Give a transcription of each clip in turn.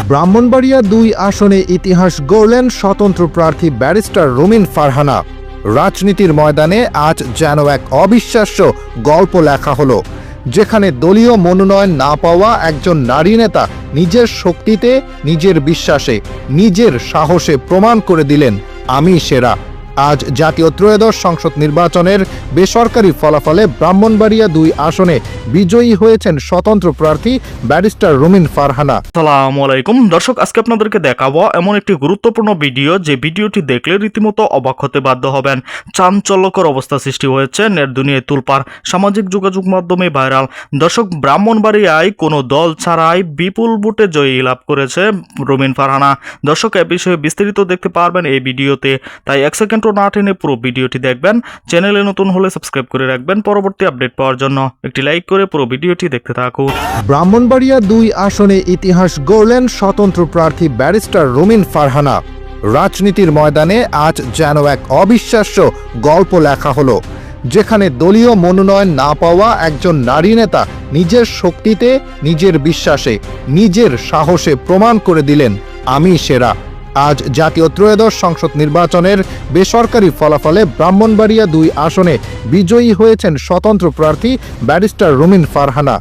ব্রাহ্মণবাড়িয়া ২ আসনে ইতিহাস গড়লেন স্বতন্ত্র প্রার্থী ব্যারিস্টার রুমিন ফারহানা। রাজনীতির ময়দানে আজ যেন এক অবিশ্বাস্য গল্প লেখা হলো, যেখানে দলীয় মনোনয়ন না পাওয়া একজন নারী নেতা নিজের শক্তিতে, নিজের বিশ্বাসে, নিজের সাহসে প্রমাণ করে দিলেন, আমি সেরা। আজ জাতীয় ত্রয়োদশ সংসদ নির্বাচনের বেসরকারি ফলাফলে ব্রাহ্মণবাড়িয়া ২ আসনে বিজয়ী হয়েছেন স্বতন্ত্র প্রার্থী ব্যারিস্টার রুমিন ফারহানা। আসসালামু আলাইকুম দর্শক, আজকে আপনাদেরকে দেখাবো এমন একটি গুরুত্বপূর্ণ ভিডিও, যে ভিডিওটি দেখলে রীতিমতো অবাক হতে বাধ্য হবেন। চাঞ্চল্যকর অবস্থা সৃষ্টি হয়েছে, নেট দুনিয়ায় তুলপাড়, সামাজিক যোগাযোগ মাধ্যমে ভাইরাল। দর্শক, ব্রাহ্মণবাড়িয়ায় কোনো দল ছাড়াই বিপুল ভোটে জয়ী লাভ করেছে রুমিন ফারহানা। দর্শক, এ বিষয়ে বিস্তারিত দেখতে পারবেন এই ভিডিওতে, তাই 1 সেকেন্ড না টেনে পুরো ভিডিওটি দেখবেন। চ্যানেলে নতুন হলে সাবস্ক্রাইব করে রাখবেন পরবর্তী আপডেট পাওয়ার জন্য। একটি লাইক করে পুরো ভিডিওটি দেখতে থাকুন। ব্রাহ্মণবাড়িয়া ২ আসনে ইতিহাস গড়লেন স্বতন্ত্র প্রার্থী ব্যারিস্টার রুমিন ফারহানা। রাজনীতির ময়দানে আজ যেন এক অবিশ্বাস্য গল্প লেখা হলো, যেখানে দলীয় মনোনয়ন না পাওয়া একজন নারী নেতা নিজের শক্তিতে, নিজের বিশ্বাসে, নিজের সাহসে প্রমাণ করে দিলেন, আমি সেরা। আজ জাতীয় ত্রয়োদশ সংসদ নির্বাচনের বেসরকারি ফলাফলে ব্রাহ্মণবাড়িয়া ২ আসনে বিজয়ী হয়েছেন স্বতন্ত্র প্রার্থী ব্যারিস্টার রুমিন ফারহানা।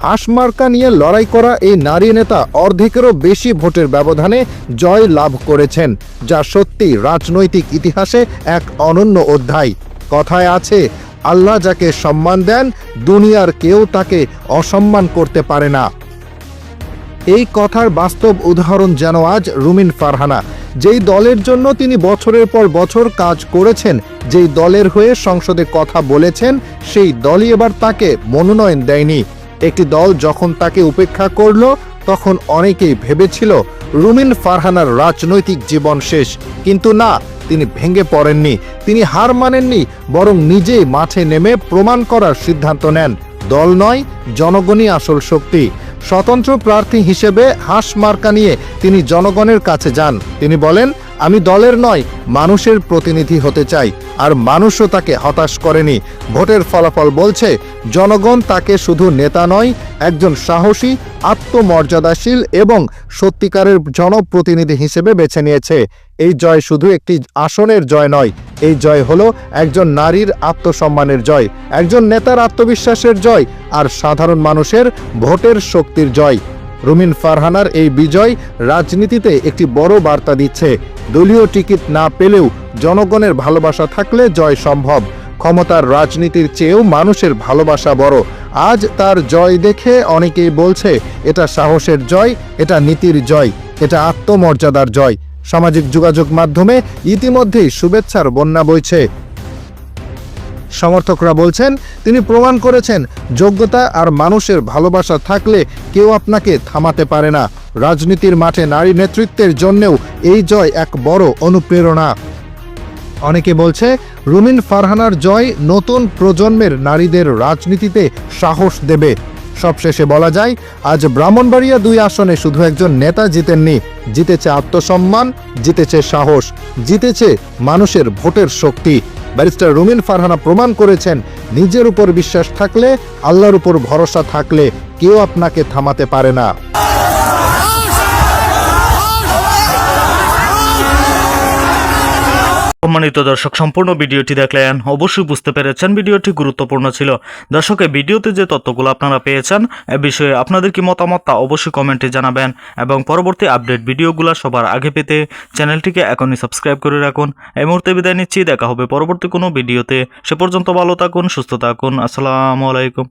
হাঁসমার্কা নিয়ে লড়াই করা এই নারী নেতা অর্ধেকেরও বেশি ভোটের ব্যবধানে জয় লাভ করেছেন, যা সত্যি রাজনৈতিক ইতিহাসে এক অনন্য অধ্যায়। কথায় আছে, আল্লাহ যাকে সম্মান দেন, দুনিয়ার কেউ তাকে অসম্মান করতে পারে না। এই কথার বাস্তব উদাহরণ যেন আজ রুমিন ফারহানা। যেই দলের জন্য তিনি বছরের পর বছর কাজ করেছেন, যেই দলের হয়ে সংসদে কথা বলেছেন, সেই দলই এবার তাকে মনোনয়ন দেয়নি। একটি দল যখন তাকে উপেক্ষা করল, তখন অনেকেই ভেবেছিল রুমিন ফারহানার রাজনৈতিক জীবন শেষ। কিন্তু না, তিনি ভেঙে পড়েননি, তিনি হার মানেননি, বরং নিজেই মাঠে নেমে প্রমাণ করার সিদ্ধান্ত নেন, দল নয়, জনগণই আসল শক্তি। স্বতন্ত্র প্রার্থী হিসেবে হাঁসমার্কা নিয়ে তিনি জনগণের কাছে যান। তিনি বলেন, আমি দলের নয়, মানুষের প্রতিনিধি হতে চাই। আর মানুষও তাকে হতাশ করেনি। ভোটের ফলাফল বলছে, জনগণ তাকে শুধু নেতা নয়, একজন সাহসী, আত্মমর্যাদাশীল এবং সত্যিকারের জনপ্রতিনিধি হিসেবে বেছে নিয়েছে। এই জয় শুধু একটি আসনের জয় নয়, এই জয় হলো একজন নারীর আত্মসম্মানের জয়, একজন নেতার আত্মবিশ্বাসের জয়, আর সাধারণ মানুষের ভোটের শক্তির জয়। রুমিন ফারহানার এই বিজয় রাজনীতিতে একটি বড় বার্তা দিচ্ছে। দলীয় টিকিট না পেলেও জনগণের ভালোবাসা থাকলে জয় সম্ভব। ক্ষমতার রাজনীতির চেয়েও মানুষের ভালোবাসা বড়। আজ তার জয় দেখে অনেকেই বলছে, এটা সাহসের জয়, এটা নীতির জয়, এটা আত্মমর্যাদার জয়। সামাজিক যোগাযোগ মাধ্যমে ইতিমধ্যেই শুভেচ্ছার বন্যা বইছে। সমর্থকরা বলছেন, তিনি প্রমাণ করেছেন, যোগ্যতা আর মানুষের ভালোবাসা থাকলে কেউ আপনাকে থামাতে পারে না। রাজনীতির মাঠে নারী নেতৃত্বের জন্যও এই জয় এক বড় অনুপ্রেরণা। অনেকে বলছে, রুমিন ফারহানার জয় নতুন প্রজন্মের নারীদের রাজনীতিতে সাহস দেবে। সবশেষে বলা যায়, আজ ব্রাহ্মণবাড়িয়া ২ আসনে শুধু একজন নেতা জিতেননি, জিতেছে আত্মসম্মান, জিতেছে সাহস, জিতেছে মানুষের ভোটের শক্তি। ব্যারিস্টার রুমিন ফারহানা প্রমাণ করেছেন, নিজের উপর বিশ্বাস থাকলে, আল্লাহর উপর ভরসা থাকলে কেউ আপনাকে থামাতে পারে না। সম্মানিত দর্শক, সম্পূর্ণ ভিডিওটি দেখলেন, অবশ্যই বুঝতে পেরেছেন ভিডিওটি গুরুত্বপূর্ণ ছিল। দর্শক, এই ভিডিওতে যে তথ্যগুলো আপনারা পেয়েছেন, এ বিষয়ে আপনাদের কি মতামত তা অবশ্যই কমেন্টে জানাবেন, এবং পরবর্তী আপডেট ভিডিওগুলো সবার আগে পেতে চ্যানেলটিকে এখনই সাবস্ক্রাইব করে রাখুন। এই মুহূর্তে বিদায় নিচ্ছি, দেখা হবে পরবর্তী কোনো ভিডিওতে। সে পর্যন্ত ভালো থাকুন, সুস্থ থাকুন। আসসালামু আলাইকুম।